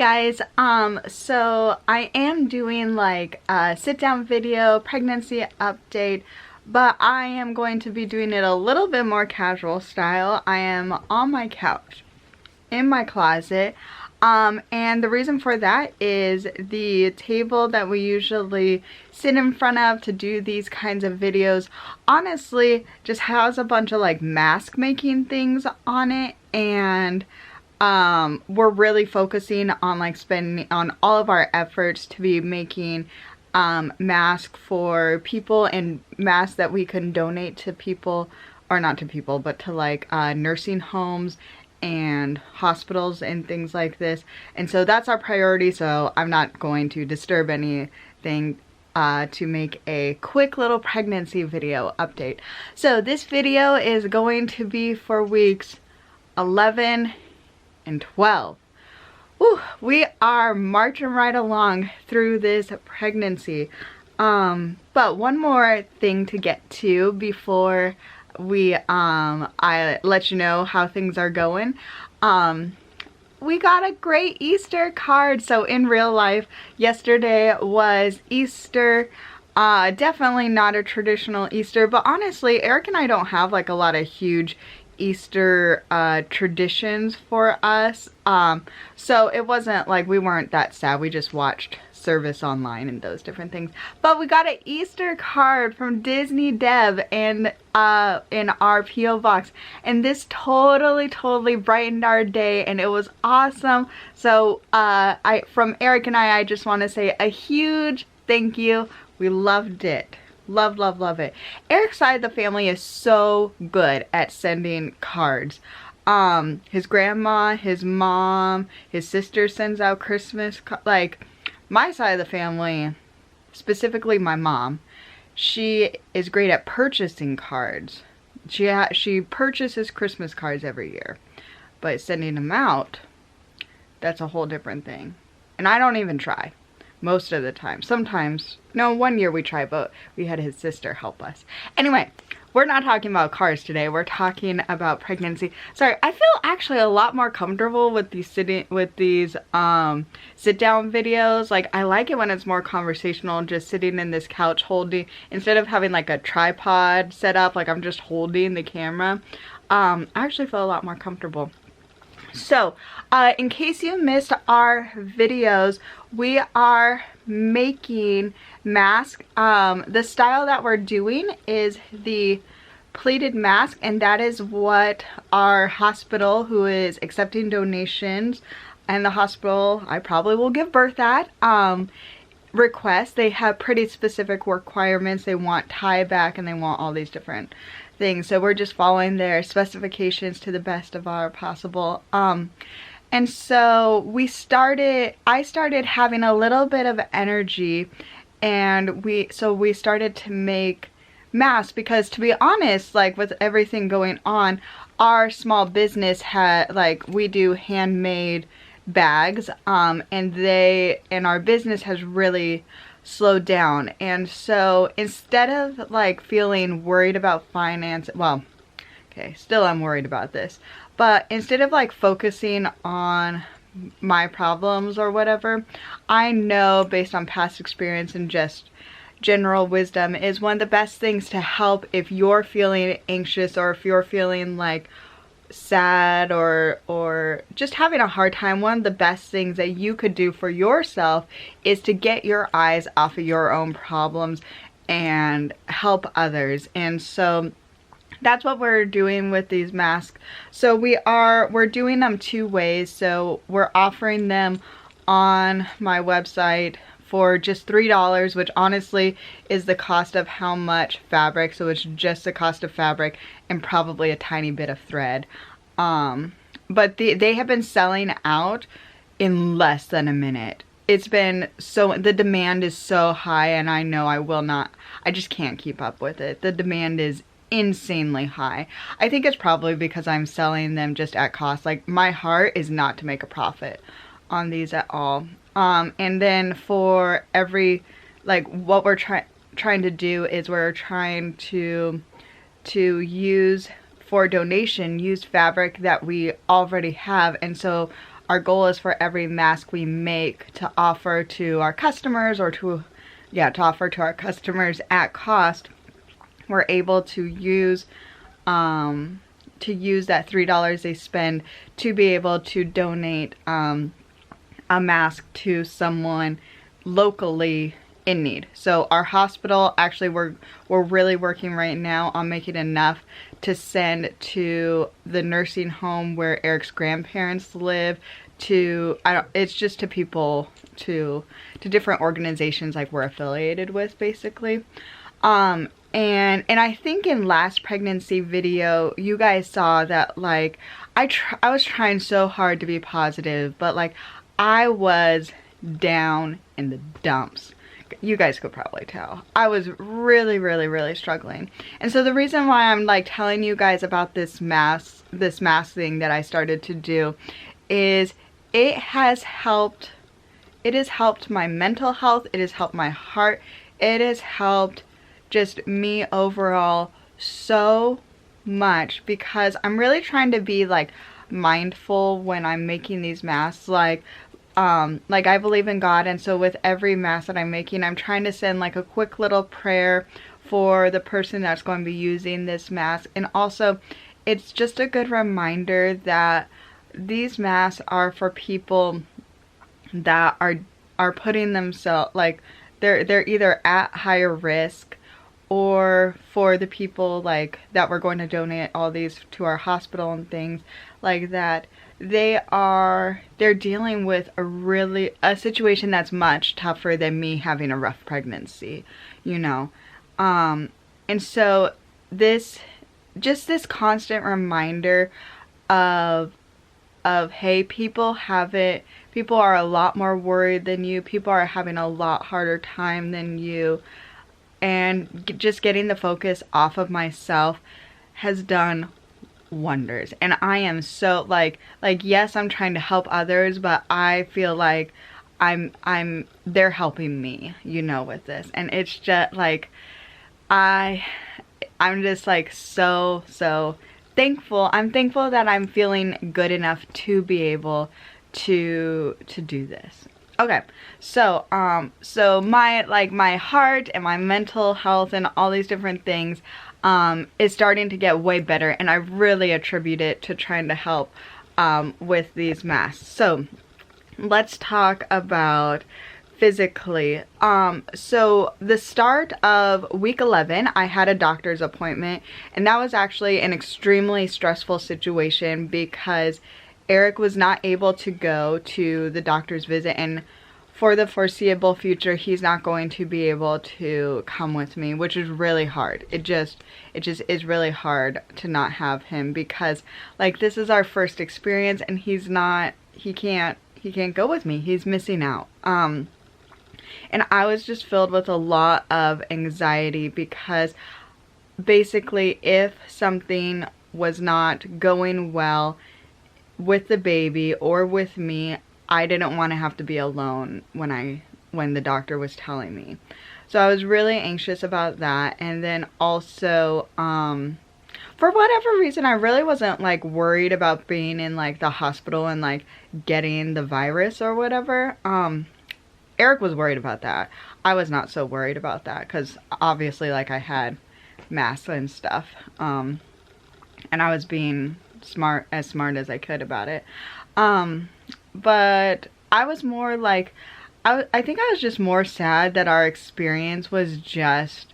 guys, so I am doing like a sit down video pregnancy update, but I am going to be doing it a little bit more casual style. I am on my couch in my closet, and the reason for that is the table that we usually sit in front of to do these kinds of videos honestly just has a bunch of like mask making things on it, and we're really focusing on like spending on all of our efforts to be making masks for people and masks that we can donate to people, or not to people, but to like nursing homes and hospitals and things like this. And so that's our priority, so I'm not going to disturb anything to make a quick little pregnancy video update. So this video is going to be for weeks 11 and 12. Whew, we are marching right along through this pregnancy. But one more thing to get to before I let you know how things are going. We got a great Easter card. So in real life, yesterday was Easter. Definitely not a traditional Easter, but honestly, Eric and I don't have like a lot of huge Easter traditions for us. So it wasn't like we weren't that sad. We just watched service online and those different things. But we got an Easter card from Disney Deb and in our P.O. box, and this totally brightened our day, and it was awesome. So from Eric and I just want to say a huge thank you. We loved it. Love it. Eric's side of the family is so good at sending cards. His grandma, his mom, his sister sends out Christmas like my side of the family, specifically my mom, she is great at purchasing cards. She purchases Christmas cards every year, but sending them out, that's a whole different thing. And I don't even try most of the time. Sometimes, no, one year we tried, but we had his sister help us. Anyway, we're not talking about cars today. We're talking about pregnancy. Sorry, I feel actually a lot more comfortable with these sit down videos. Like, I like it when it's more conversational, just sitting in this couch holding, instead of having like a tripod set up, like I'm just holding the camera. I actually feel a lot more comfortable. So, in case you missed our videos, we are making masks. The style that we're doing is the pleated mask, and that is what our hospital, who is accepting donations, and the hospital I probably will give birth at, request. They have pretty specific requirements. They want tie back and they want all these different things, so we're just following their specifications to the best of our possible. And so I started having a little bit of energy, and we started to make masks, because to be honest, like with everything going on, our small business had, like, we do handmade bags, and our business has really slowed down. And so instead of like feeling worried about finance, well, okay, still I'm worried about this, but instead of like focusing on my problems or whatever, I know based on past experience and just general wisdom is one of the best things to help if you're feeling anxious, or if you're feeling like sad or just having a hard time. One of the best things that you could do for yourself is to get your eyes off of your own problems and help others. And so that's what we're doing with these masks. So we're doing them two ways. So we're offering them on my website for just $3, which honestly is the cost of how much fabric. So it's just the cost of fabric and probably a tiny bit of thread. But they have been selling out in less than a minute. It's been the demand is so high, and I know I just can't keep up with it. The demand is insanely high. I think it's probably because I'm selling them just at cost. Like, my heart is not to make a profit on these at all. And then for every, like, what we're trying to do is we're trying to use for donation, use fabric that we already have. And so our goal is for every mask we make to offer to our customers, or to offer to our customers at cost. We're able to use that $3 they spend to be able to donate a mask to someone locally in need. So our hospital, actually we're really working right now on making enough to send to the nursing home where Erik's grandparents live, it's just to people, to different organizations like we're affiliated with, basically. And I think in last pregnancy video, you guys saw that, like, I was trying so hard to be positive, but like I was down in the dumps. You guys could probably tell. I was really, really, really struggling. And so the reason why I'm like telling you guys about this mask thing that I started to do is it has helped my mental health, it has helped my heart, it has helped just me overall so much, because I'm really trying to be like mindful when I'm making these masks. Like I believe in God, and so with every mask that I'm making, I'm trying to send like a quick little prayer for the person that's going to be using this mask. And also, it's just a good reminder that these masks are for people that are putting themselves, like, they're either at higher risk, or for the people like that we're going to donate all these to our hospital and things like that, they're dealing with a situation that's much tougher than me having a rough pregnancy, you know. And so this constant reminder of hey, people are a lot more worried than you, people are having a lot harder time than you, and just getting the focus off of myself has done wonders. And I am so like yes, I'm trying to help others, but I feel like they're helping me, you know, with this. And it's just like I'm just like so thankful. I'm thankful that I'm feeling good enough to be able to do this. Okay, so my heart and my mental health and all these different things is starting to get way better, and I really attribute it to trying to help with these masks. So let's talk about physically. So the start of week 11, I had a doctor's appointment, and that was actually an extremely stressful situation because Erik was not able to go to the doctor's visit, and for the foreseeable future, he's not going to be able to come with me, which is really hard. It just is really hard to not have him, because like this is our first experience, and he can't go with me. He's missing out. And I was just filled with a lot of anxiety, because basically if something was not going well with the baby or with me, I didn't want to have to be alone when the doctor was telling me. So I was really anxious about that. And then also, for whatever reason, I really wasn't like worried about being in like the hospital and like getting the virus or whatever. Erik was worried about that. I was not so worried about that, because obviously like I had masks and stuff. And I was being as smart as I could about it. But I was more like, I think I was just more sad that our experience was just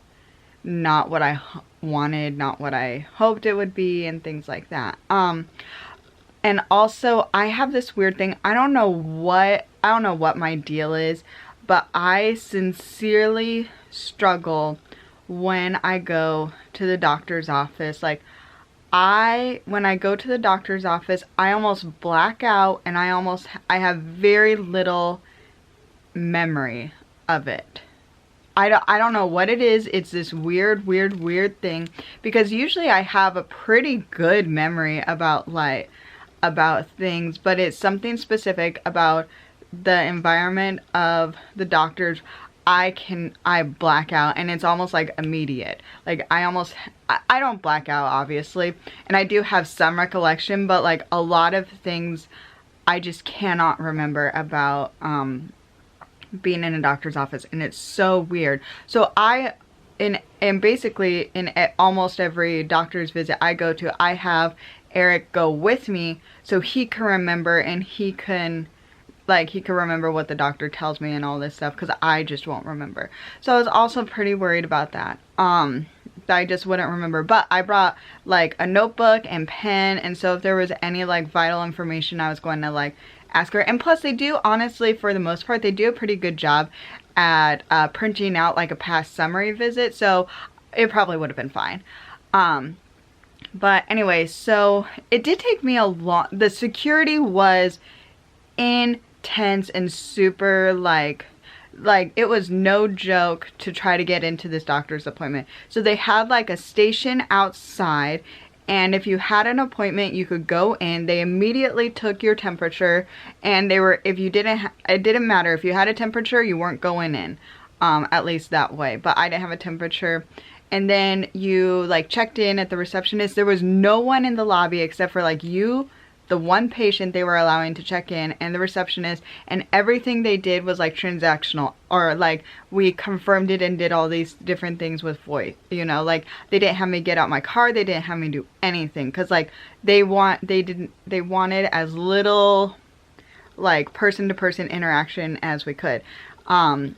not what I wanted, not what I hoped it would be, and things like that. And also I have this weird thing. I don't know what my deal is, but I sincerely struggle when I go to the doctor's office. Like, when I go to the doctor's office, I almost black out, and I have very little memory of it. I don't know what it is. It's this weird thing, because usually I have a pretty good memory about things, but it's something specific about the environment of the doctors. I black out, and it's almost like immediate. Like I don't black out, obviously, and I do have some recollection, but like a lot of things I just cannot remember about being in a doctor's office, and it's so weird. So and basically in almost every doctor's visit I go to, I have Eric go with me so he can remember, and he can remember what the doctor tells me and all this stuff, because I just won't remember. So I was also pretty worried about that. That I just wouldn't remember. But I brought like a notebook and pen, and so if there was any like vital information, I was going to like ask her. And plus they do, honestly, for the most part, they do a pretty good job at printing out like a past summary visit, so it probably would have been fine. But anyway, so it did take me a long, the security was intense and super like it was no joke to try to get into this doctor's appointment. So they had like a station outside, and if you had an appointment you could go in. They immediately took your temperature, and they were, if you didn't, it didn't matter if you had a temperature, you weren't going in, at least that way. But I didn't have a temperature. And then you like checked in at the receptionist. There was no one in the lobby except for like you, the one patient they were allowing to check in, and the receptionist, and everything they did was like transactional, or like we confirmed it and did all these different things with voice, you know, like they didn't have me get out my car, they didn't have me do anything, because like they wanted as little like person-to-person interaction as we could. And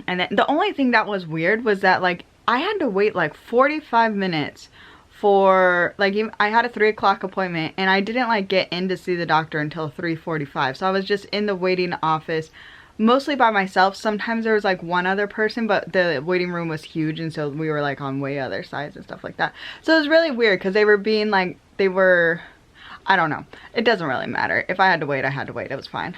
then the only thing that was weird was that like I had to wait like 45 minutes for like, I had a 3 o'clock appointment, and I didn't like get in to see the doctor until 3:45. So I was just in the waiting office mostly by myself. Sometimes there was like one other person, but the waiting room was huge, and so we were like on way other sides and stuff like that. So it was really weird because they were being like, I don't know, it doesn't really matter. If I had to wait, I had to wait. It was fine.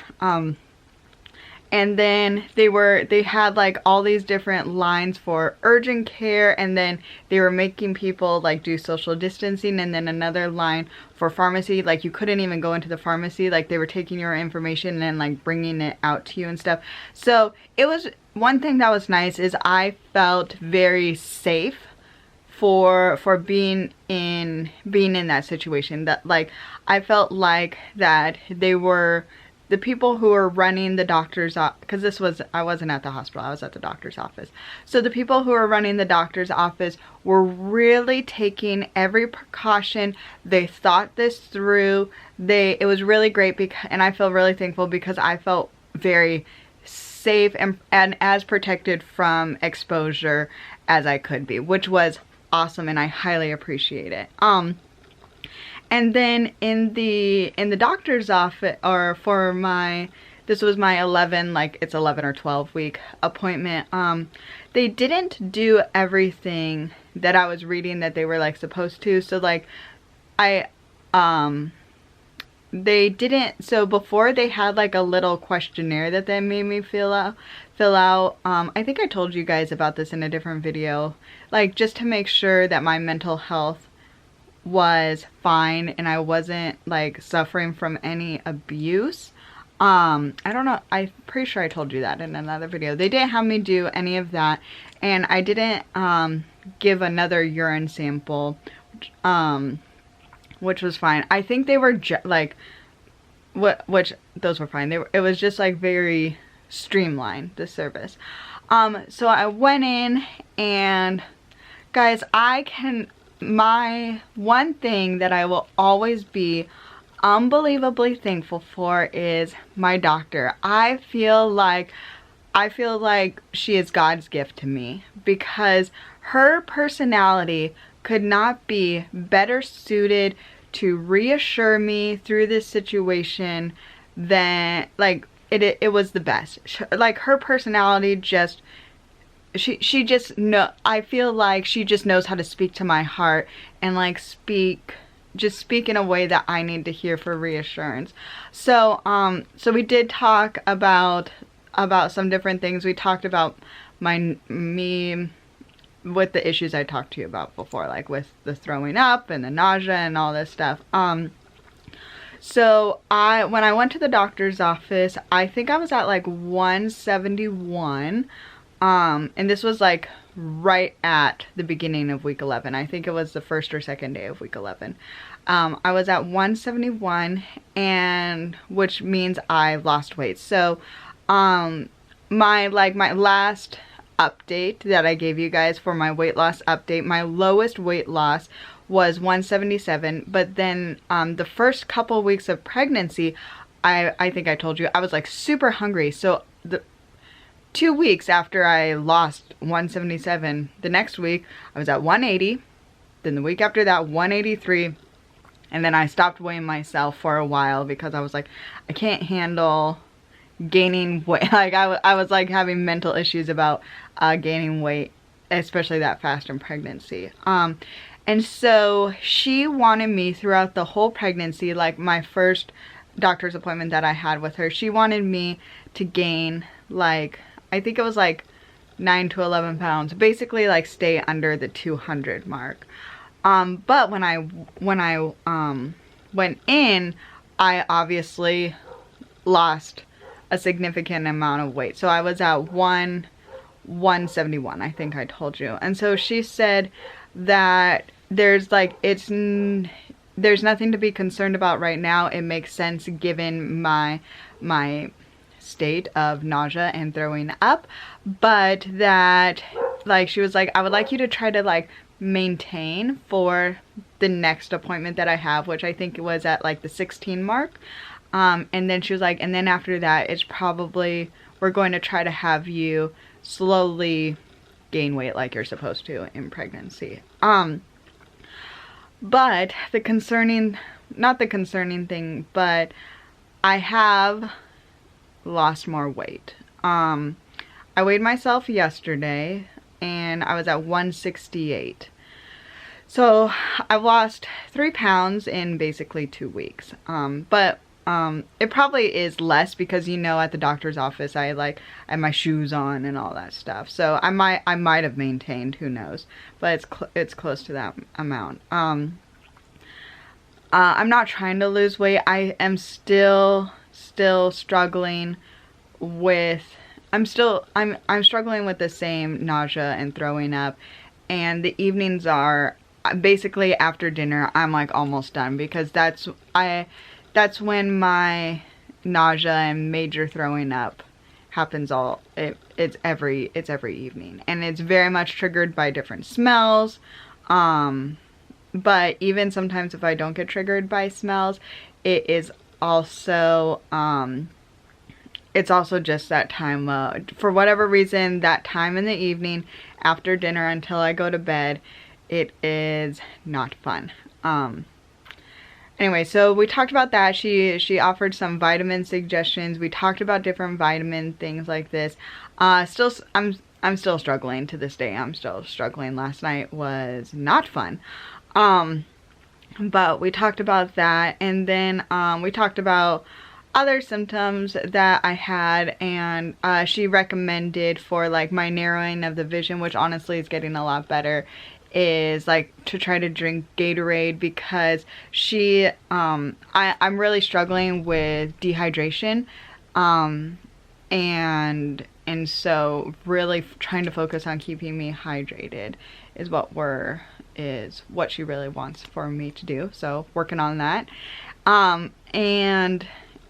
And then they had like all these different lines for urgent care, and then they were making people like do social distancing, and then another line for pharmacy. Like you couldn't even go into the pharmacy, like they were taking your information and like bringing it out to you and stuff. So it was, one thing that was nice is I felt very safe for being in that situation. That like I felt like that they were, the people who were running the doctor's office, because I wasn't at the hospital, I was at the doctor's office. So the people who were running the doctor's office were really taking every precaution. They thought this through. It was really great, and I feel really thankful because I felt very safe and as protected from exposure as I could be, which was awesome, and I highly appreciate it. And then in the doctor's office, or for this was my 11 or 12 week appointment, they didn't do everything that I was reading that they were like supposed to. So like they didn't, so before they had like a little questionnaire that they made me fill out. I think I told you guys about this in a different video, like just to make sure that my mental health was fine and I wasn't like suffering from any abuse. I don't know, I'm pretty sure I told you that in another video. They didn't have me do any of that, and I didn't give another urine sample, which was fine. I think they were which those were fine. It was just like very streamlined, the service. So I went in, and guys, my one thing that I will always be unbelievably thankful for is my doctor. I feel like she is God's gift to me, because her personality could not be better suited to reassure me through this situation than, like, it was the best. Like, her personality just, she just I feel like she just knows how to speak to my heart, and like speak in a way that I need to hear for reassurance. So so we did talk about some different things. We talked about me with the issues I talked to you about before, like with the throwing up and the nausea and all this stuff. So when I went to the doctor's office, I think I was at like 171. And this was like right at the beginning of week 11. I think it was the first or second day of week 11. I was at 171, and which means I lost weight. So my last update that I gave you guys for my weight loss update, my lowest weight loss was 177, but then the first couple weeks of pregnancy, I think I told you I was like super hungry. So the 2 weeks after I lost 177, the next week I was at 180, then the week after that 183, and then I stopped weighing myself for a while because I was like, I can't handle gaining weight. Like I was like having mental issues about gaining weight, especially that fast in pregnancy. And so she wanted me throughout the whole pregnancy, like my first doctor's appointment that I had with her, she wanted me to gain like, I think it was like 9 to 11 pounds, basically like stay under the 200 mark. But when I went in, I obviously lost a significant amount of weight. So I was at 171, I think I told you. And so she said that there's nothing to be concerned about right now. It makes sense given my state of nausea and throwing up, but that like she was like, I would like you to try to like maintain for the next appointment that I have, which I think it was at like the 16 mark. And then she was like, and then after that, it's probably, we're going to try to have you slowly gain weight like you're supposed to in pregnancy. But not the concerning thing, but I have lost more weight. I weighed myself yesterday and I was at 168. So I've lost 3 pounds in basically 2 weeks. But it probably is less because, you know, at the doctor's office I had my shoes on and all that stuff. So I might have maintained, who knows, but it's close to that amount. I'm not trying to lose weight. I am still struggling with, I'm struggling with the same nausea and throwing up, and the evenings are basically after dinner. I'm like almost done because that's when my nausea and major throwing up happens. It's every evening, and it's very much triggered by different smells. But even sometimes if I don't get triggered by smells, it is also it's also just that time, for whatever reason, that time in the evening after dinner until I go to bed, it is not fun. Anyway, so we talked about that. She offered some vitamin suggestions. We talked about different vitamin things like this. I'm still struggling to this day. I'm still struggling. Last night was not fun. But we talked about that, and then we talked about other symptoms that I had, and she recommended for like my narrowing of the vision, which honestly is getting a lot better, is like to try to drink Gatorade, because I'm really struggling with dehydration, and so really trying to focus on keeping me hydrated is what she really wants for me to do. So working on that.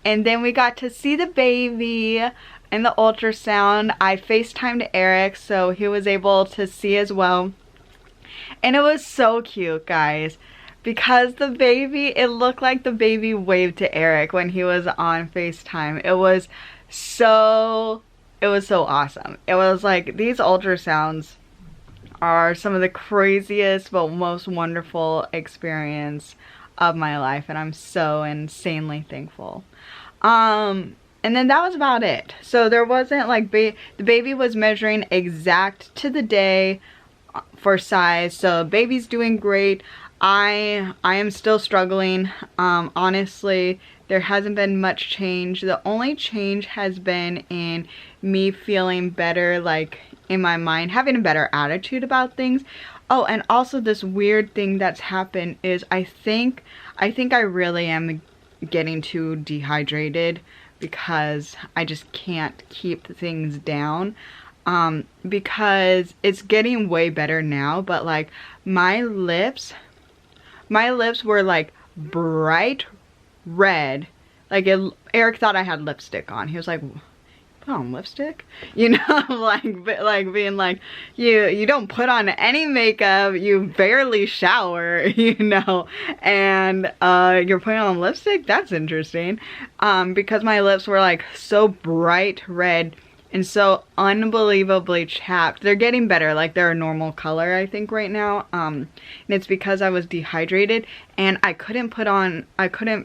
And then we got to see the baby in the ultrasound. I FaceTimed Eric, so he was able to see as well. And it was so cute, guys, because the baby, it looked like the baby waved to Eric when he was on FaceTime. It was so awesome. It was like, these ultrasounds are some of the craziest but most wonderful experience of my life, and I'm so insanely thankful. And then that was about it. So there wasn't like the baby was measuring exact to the day for size, so baby's doing great. I am still struggling. Honestly, there hasn't been much change. The only change has been in me feeling better, like in my mind, having a better attitude about things. Oh, and also this weird thing that's happened is I think I really am getting too dehydrated because I just can't keep things down. because it's getting way better now, but like my lips were like bright red. Like Eric thought I had lipstick on. He was like, put on lipstick? You know, like being like, you don't put on any makeup, you barely shower, you know, and you're putting on lipstick? That's interesting. Because my lips were like so bright red and so unbelievably chapped. They're getting better, like they're a normal color I think right now. And it's because I was dehydrated and I couldn't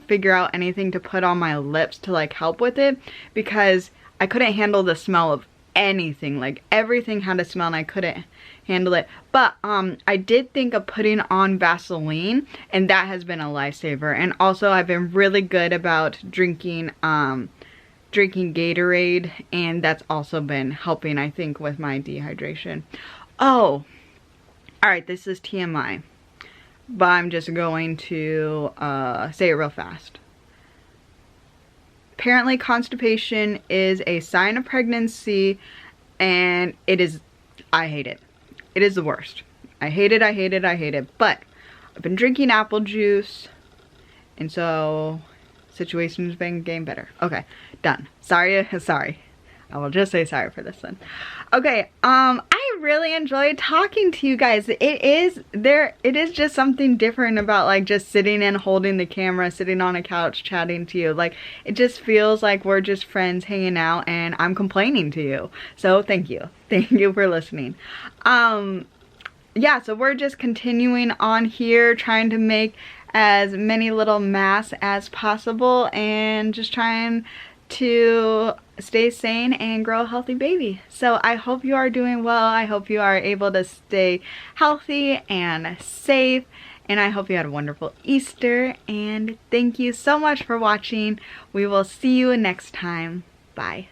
figure out anything to put on my lips to like help with it, because I couldn't handle the smell of anything. Like everything had a smell and I couldn't handle it. But I did think of putting on Vaseline, and that has been a lifesaver. And also I've been really good about drinking Gatorade, and that's also been helping I think with my dehydration. Oh, alright, this is TMI, but I'm just going to say it real fast. Apparently constipation is a sign of pregnancy, and it is, I hate it. It is the worst. I hate it, I hate it, I hate it. But I've been drinking apple juice, and so situation's been getting better. Okay, done. Sorry. I will just say sorry for this one. Okay, I really enjoyed talking to you guys. It is just something different about like just sitting and holding the camera, sitting on a couch chatting to you. Like it just feels like we're just friends hanging out and I'm complaining to you. So thank you. Thank you for listening. Yeah, so we're just continuing on here trying to make as many little masks as possible and just trying to stay sane and grow a healthy baby. So I hope you are doing well. I hope you are able to stay healthy and safe, and I hope you had a wonderful Easter, and thank you so much for watching. We will see you next time. Bye.